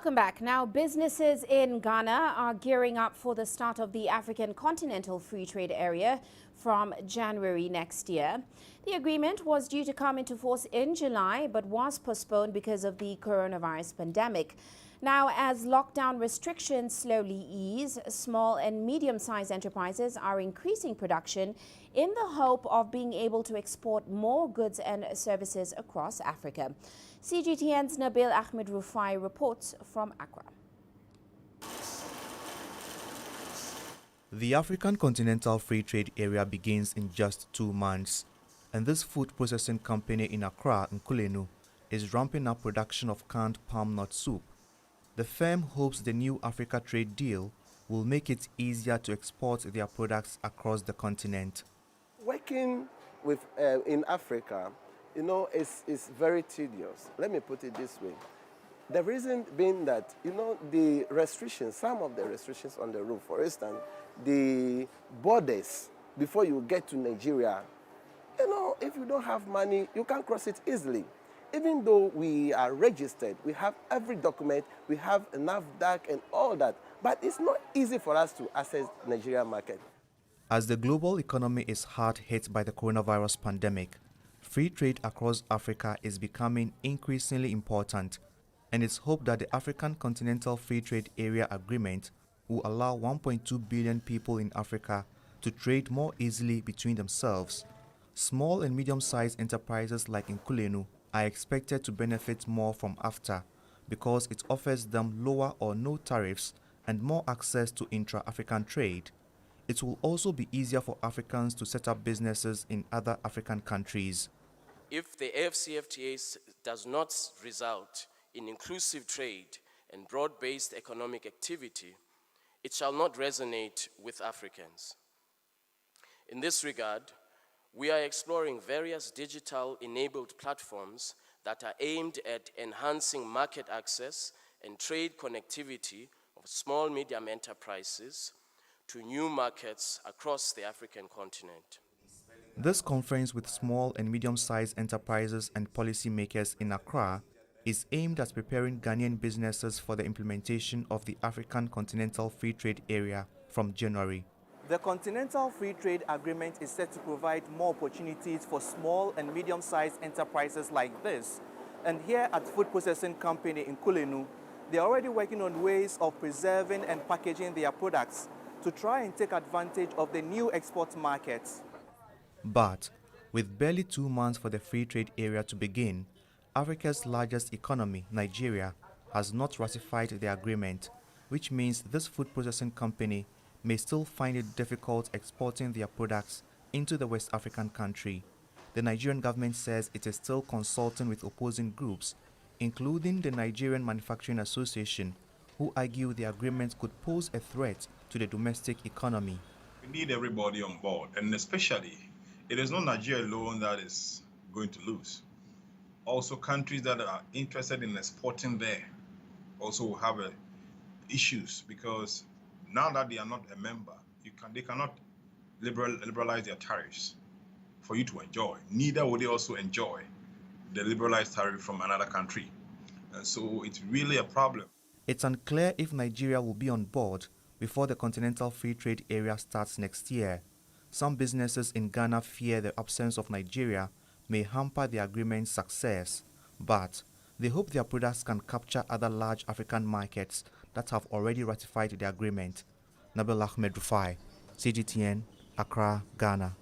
Welcome back. Now, businesses in Ghana are gearing up for the start of the African Continental Free Trade Area from January next year. The agreement was due to come into force in July, but was postponed because of the coronavirus pandemic. Now, as lockdown restrictions slowly ease, small and medium-sized enterprises are increasing production in the hope of being able to export more goods and services across Africa. CGTN's Nabil Ahmed Rufai reports from Accra. The African Continental Free Trade Area begins in just 2 months, and this food processing company in Accra, Nkulenu, is ramping up production of canned palm nut soup. The firm hopes the new Africa trade deal will make it easier to export their products across the continent. Working with in Africa, is very tedious. Let me put it this way. The reason being that, the restrictions, some of the restrictions on the road, for instance, the borders before you get to Nigeria, if you don't have money, you can't cross it easily. Even though we are registered, we have every document, we have a NAFDAC and all that, but it's not easy for us to access the Nigerian market. As the global economy is hard hit by the coronavirus pandemic, free trade across Africa is becoming increasingly important, and it's hoped that the African Continental Free Trade Area Agreement will allow 1.2 billion people in Africa to trade more easily between themselves. Small and medium-sized enterprises like Nkulenu are expected to benefit more from AfCFTA because it offers them lower or no tariffs and more access to intra-African trade. It will also be easier for Africans to set up businesses in other African countries. If the AfCFTA does not result in inclusive trade and broad-based economic activity, it shall not resonate with Africans. In this regard, we are exploring various digital-enabled platforms that are aimed at enhancing market access and trade connectivity of small-medium enterprises to new markets across the African continent. This conference with small and medium-sized enterprises and policymakers in Accra is aimed at preparing Ghanaian businesses for the implementation of the African Continental Free Trade Area from January. The Continental Free Trade Agreement is set to provide more opportunities for small and medium-sized enterprises like this. And here at food processing company in Nkulenu, they are already working on ways of preserving and packaging their products to try and take advantage of the new export markets. But with barely 2 months for the free trade area to begin, Africa's largest economy, Nigeria, has not ratified the agreement, which means this food processing company may still find it difficult exporting their products into the West African country. The Nigerian government says it is still consulting with opposing groups, including the Nigerian Manufacturing Association, who argue the agreement could pose a threat to the domestic economy. We need everybody on board, and especially, it is not Nigeria alone that is going to lose. Also, countries that are interested in exporting there also will have issues, because now that they are not a member, they cannot liberalize their tariffs for you to enjoy. Neither will they also enjoy the liberalized tariff from another country. So it's really a problem. It's unclear if Nigeria will be on board before the Continental Free Trade Area starts next year. Some businesses in Ghana fear the absence of Nigeria may hamper the agreement's success, but they hope their products can capture other large African markets that have already ratified the agreement. Nabil Ahmed Rufai, CGTN, Accra, Ghana.